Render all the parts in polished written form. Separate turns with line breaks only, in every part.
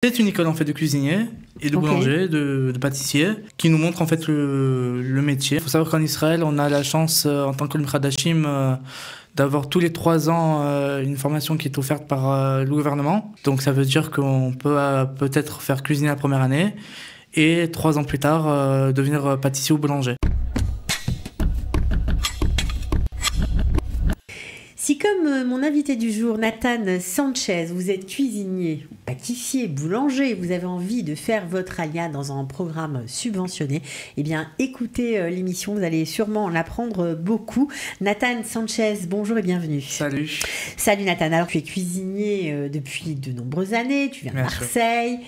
C'est une école en fait de cuisinier et de boulanger, de pâtissier, qui nous montre en fait le métier. Il faut savoir qu'en Israël, on a la chance en tant que Khadashim d'avoir tous les 3 ans une formation qui est offerte par le gouvernement. Donc ça veut dire qu'on peut peut-être faire cuisiner la première année et 3 ans plus tard devenir pâtissier ou boulanger.
Si comme mon invité du jour, Nathan Sanchez, vous êtes cuisinier, pâtissier, boulanger, vous avez envie de faire votre alia dans un programme subventionné, eh bien écoutez l'émission, vous allez sûrement en apprendre beaucoup. Nathan Sanchez, bonjour et bienvenue.
Salut.
Salut Nathan, alors tu es cuisinier depuis de nombreuses années, tu viens de Marseille,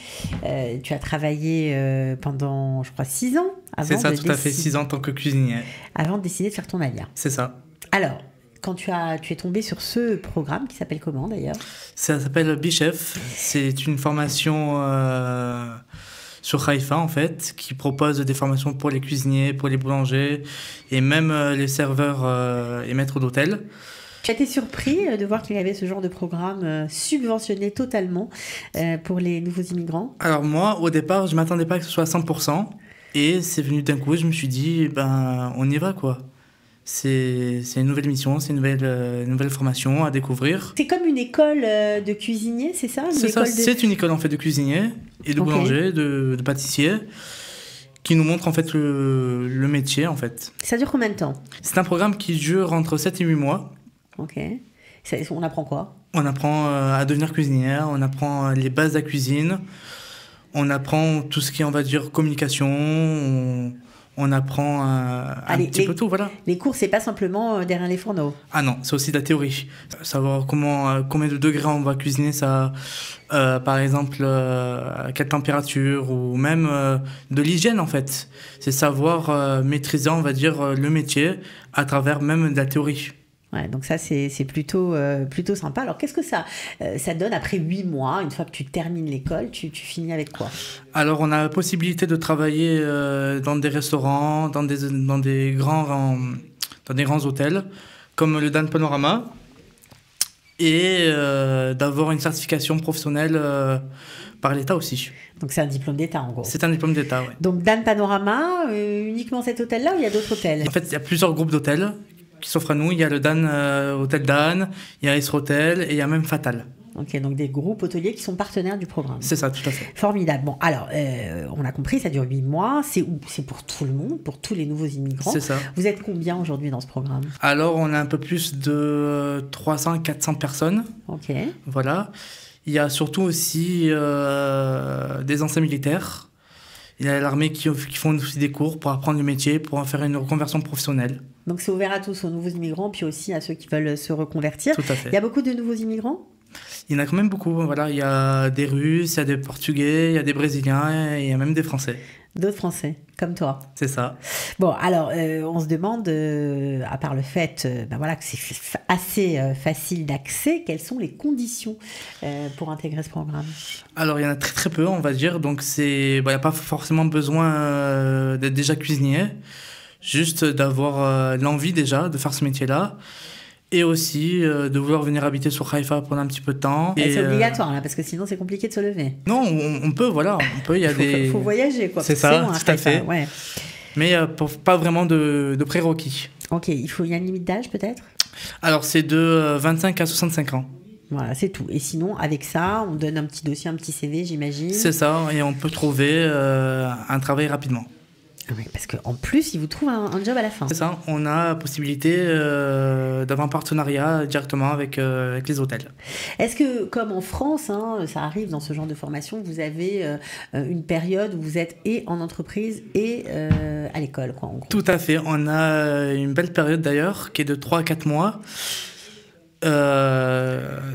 tu as travaillé pendant je crois 6 ans.
C'est ça, tout à fait, 6 ans en tant que cuisinier.
Avant de décider de faire ton alia.
C'est ça.
Alors, quand tu es tombé sur ce programme, qui s'appelle comment d'ailleurs?
Ça s'appelle Bichef. C'est une formation sur Haïfa en fait, qui propose des formations pour les cuisiniers, pour les boulangers et même les serveurs et maîtres d'hôtel.
Tu as été surpris de voir qu'il y avait ce genre de programme subventionné totalement pour les nouveaux immigrants?
Alors moi, au départ, je ne m'attendais pas que ce soit à 100%. Et c'est venu d'un coup, je me suis dit, ben, on y va quoi. C'est une nouvelle mission, c'est une nouvelle formation à découvrir.
C'est comme une école de cuisinier, c'est ça?
C'est une école en fait de cuisinier et de boulanger, de pâtissier, qui nous montre en fait le métier en fait.
Ça dure combien de temps?
C'est un programme qui dure entre 7 et 8 mois.
Ok. On apprend quoi?
On apprend à devenir cuisinière, on apprend les bases de la cuisine, on apprend tout ce qui est, on va dire, communication, on apprend un petit peu tout, voilà.
Les cours, c'est pas simplement derrière les fourneaux.
Ah non, c'est aussi de la théorie. Savoir combien de degrés on va cuisiner ça, par exemple, à quelle température, ou même de l'hygiène en fait. C'est savoir maîtriser, on va dire, le métier à travers même de la théorie.
Ouais, donc ça, c'est plutôt sympa. Alors, qu'est-ce que ça donne après 8 mois, une fois que tu termines l'école, tu finis avec quoi?
Alors, on a la possibilité de travailler dans des restaurants, dans des grands hôtels, comme le Dan Panorama, et d'avoir une certification professionnelle par l'État aussi.
Donc, c'est un diplôme d'État, en gros.
C'est un diplôme d'État, oui.
Donc, Dan Panorama, uniquement cet hôtel-là, ou il y a d'autres hôtels?
En fait, il y a plusieurs groupes d'hôtels qui s'offrent à nous. Il y a le Dan, Hôtel Dan, il y a Isra Hotel et il y a même Fatal.
Ok, donc des groupes hôteliers qui sont partenaires du programme.
C'est ça, tout à fait.
Formidable. Bon, alors, on a compris, ça dure 8 mois. C'est pour tout le monde, pour tous les nouveaux immigrants.
C'est ça.
Vous êtes combien aujourd'hui dans ce programme?
Alors, on a un peu plus de 300-400 personnes.
Ok.
Voilà. Il y a surtout aussi des anciens militaires. Il y a l'armée qui font aussi des cours pour apprendre le métier, pour en faire une reconversion professionnelle.
Donc c'est ouvert à tous, aux nouveaux immigrants, puis aussi à ceux qui veulent se reconvertir.
Tout à fait.
Il y a beaucoup de nouveaux immigrants?
Il y en a quand même beaucoup. Voilà. Il y a des Russes, il y a des Portugais, il y a des Brésiliens et il y a même des Français.
D'autres Français, comme toi.
C'est ça.
Bon, alors, on se demande, à part le fait voilà, que c'est assez facile d'accès, quelles sont les conditions pour intégrer ce programme? Alors,
il y en a très très peu, on va dire. Donc, il n'y a pas forcément besoin d'être déjà cuisinier. Juste d'avoir l'envie déjà de faire ce métier-là. Et aussi de vouloir venir habiter sur Haïfa pendant un petit peu de temps.
Et c'est obligatoire, là, parce que sinon c'est compliqué de se lever.
Non, on peut, voilà. On peut,
il faut voyager, quoi.
C'est ça, tout à fait.
Ouais.
Mais pas vraiment de prérequis.
Ok, il y a une limite d'âge peut-être?
Alors c'est de 25 à 65 ans.
Voilà, c'est tout. Et sinon, avec ça, on donne un petit dossier, un petit CV, j'imagine.
C'est ça, et on peut trouver un travail rapidement.
Oui, parce qu'en plus, ils vous trouvent un job à la fin.
C'est ça, on a la possibilité d'avoir un partenariat directement avec les hôtels.
Est-ce que, comme en France, ça arrive dans ce genre de formation, vous avez une période où vous êtes et en entreprise et à l'école, quoi, en gros?
Tout à fait, on a une belle période d'ailleurs, qui est de 3 à 4 mois.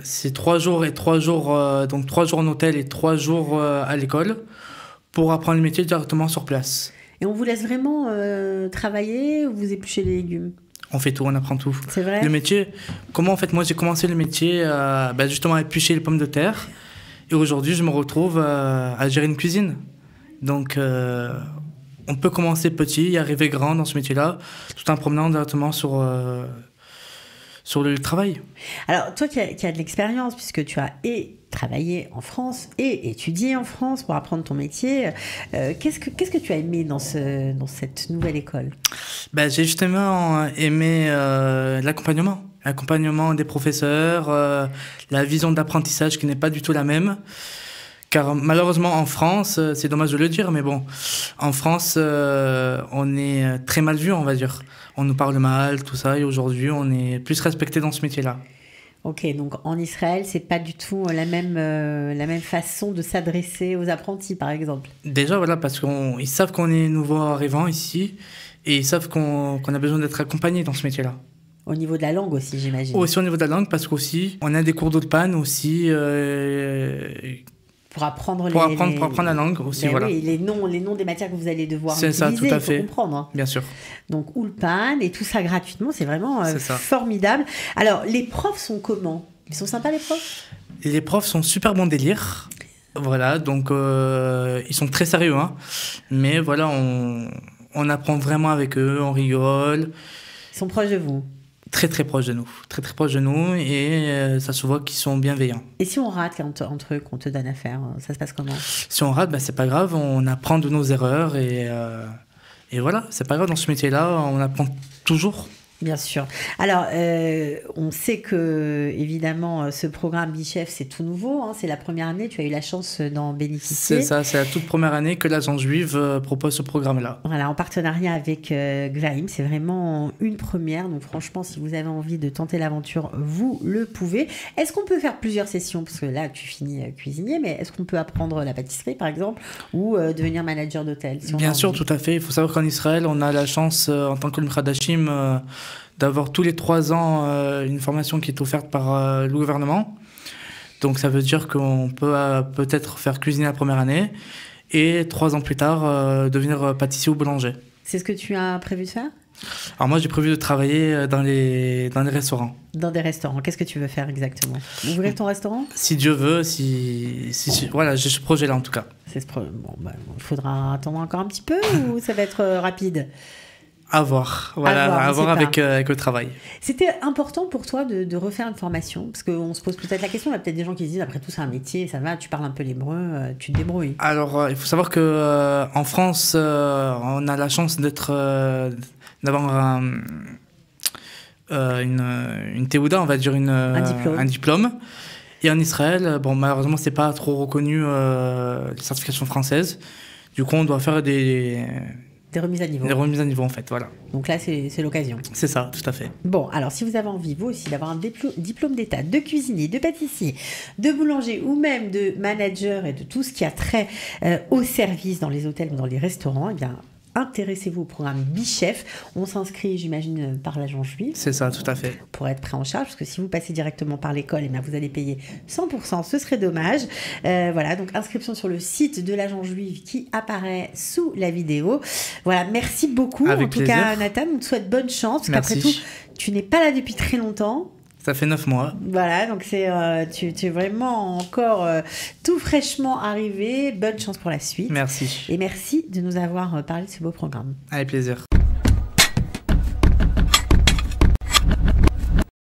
C'est 3 jours et 3 jours, donc 3 jours en hôtel et 3 jours à l'école, pour apprendre le métier directement sur place.
Et on vous laisse vraiment travailler ou vous épluchez les légumes?
On fait tout, on apprend tout.
C'est vrai?
Le métier, en fait, moi j'ai commencé le métier justement à éplucher les pommes de terre. Et aujourd'hui, je me retrouve à gérer une cuisine. Donc, on peut commencer petit et arriver grand dans ce métier-là, tout en promenant directement sur le travail.
Alors, toi qui as de l'expérience, puisque tu as travaillé en France et étudié en France pour apprendre ton métier. Qu'est-ce que tu as aimé dans cette nouvelle école?
J'ai justement aimé l'accompagnement. L'accompagnement des professeurs, la vision d'apprentissage qui n'est pas du tout la même. Car malheureusement en France, c'est dommage de le dire, mais bon, en France, on est très mal vu, on va dire. On nous parle mal, tout ça, et aujourd'hui, on est plus respecté dans ce métier-là.
Ok, donc en Israël, c'est pas du tout la même façon de s'adresser aux apprentis, par exemple.
Déjà, voilà, parce qu'ils savent qu'on est nouveau arrivant ici, et ils savent qu'on a besoin d'être accompagné dans ce métier-là.
Au niveau de la langue aussi, j'imagine.
Aussi au niveau de la langue, parce qu'aussi, on a des cours d'Ulpan aussi...
Pour apprendre
la langue aussi, voilà.
Oui, les noms des matières que vous allez devoir utiliser,
ça, tout à fait.
Il faut comprendre. Hein.
Bien sûr.
Donc, Ulpan et tout ça gratuitement, c'est vraiment formidable. Alors, les profs sont comment? Ils sont sympas, les profs?
Les profs sont super bon délire. Voilà, donc ils sont très sérieux, hein. Mais voilà, on apprend vraiment avec eux, on rigole.
Ils sont proches de vous?
Très très proches de nous, très très proches de nous, et ça se voit qu'ils sont bienveillants.
Et si on rate entre eux, qu'on te donne à faire, ça se passe comment?
Si on rate, c'est pas grave, on apprend de nos erreurs, et voilà, c'est pas grave, dans ce métier-là, on apprend toujours.
Bien sûr. Alors, on sait que, évidemment, ce programme Bichef, c'est tout nouveau. Hein, c'est la première année. Tu as eu la chance d'en bénéficier.
C'est ça, c'est la toute première année que l'Agence Juive propose ce programme-là.
Voilà, en partenariat avec Gvaim. C'est vraiment une première. Donc, franchement, si vous avez envie de tenter l'aventure, vous le pouvez. Est-ce qu'on peut faire plusieurs sessions? Parce que là, tu finis cuisinier, mais est-ce qu'on peut apprendre la pâtisserie, par exemple, ou devenir manager d'hôtel
Bien sûr, tout à fait. Il faut savoir qu'en Israël, on a la chance, en tant que Kol Mikra, d'avoir tous les 3 ans une formation qui est offerte par le gouvernement. Donc ça veut dire qu'on peut peut-être faire cuisiner la première année et 3 ans plus tard devenir pâtissier ou boulanger.
C'est ce que tu as prévu de faire?
Alors moi j'ai prévu de travailler dans les restaurants.
Dans des restaurants, qu'est-ce que tu veux faire exactement? Ouvrir ton restaurant?
Si Dieu veut, voilà, j'ai ce projet-là en tout cas.
Il faudra attendre encore un petit peu ou ça va être rapide?
À voir, voilà, à voir avec le travail.
C'était important pour toi de refaire une formation? Parce qu'on se pose peut-être la question, il y a peut-être des gens qui se disent, après tout c'est un métier, ça va, tu parles un peu l'hébreu, tu te débrouilles.
Alors, il faut savoir qu'en France, on a la chance d'avoir une Théouda, on va dire un diplôme. Et en Israël, malheureusement, c'est pas trop reconnu les certifications françaises. Du coup, on doit faire des remises à niveau. Des remises à niveau, en fait, voilà.
Donc là, c'est l'occasion.
C'est ça, tout à fait.
Bon, alors si vous avez envie, vous aussi, d'avoir un diplôme d'État de cuisinier, de pâtissier, de boulanger ou même de manager et de tout ce qui a trait au service dans les hôtels ou dans les restaurants, eh bien, intéressez-vous au programme Bichef. On s'inscrit, j'imagine, par l'Agence Juive.
C'est ça, tout à fait.
Pour être pris en charge, parce que si vous passez directement par l'école, eh bien, vous allez payer 100%, ce serait dommage. Voilà, donc inscription sur le site de l'Agence Juive qui apparaît sous la vidéo. Voilà, merci beaucoup.
Avec plaisir.
Tout cas, Nathan, on te souhaite bonne chance, parce qu'après tout, tu n'es pas là depuis très longtemps.
Ça fait 9 mois.
Voilà, donc tu es vraiment encore tout fraîchement arrivé. Bonne chance pour la suite.
Merci.
Et merci de nous avoir parlé de ce beau programme.
Avec plaisir.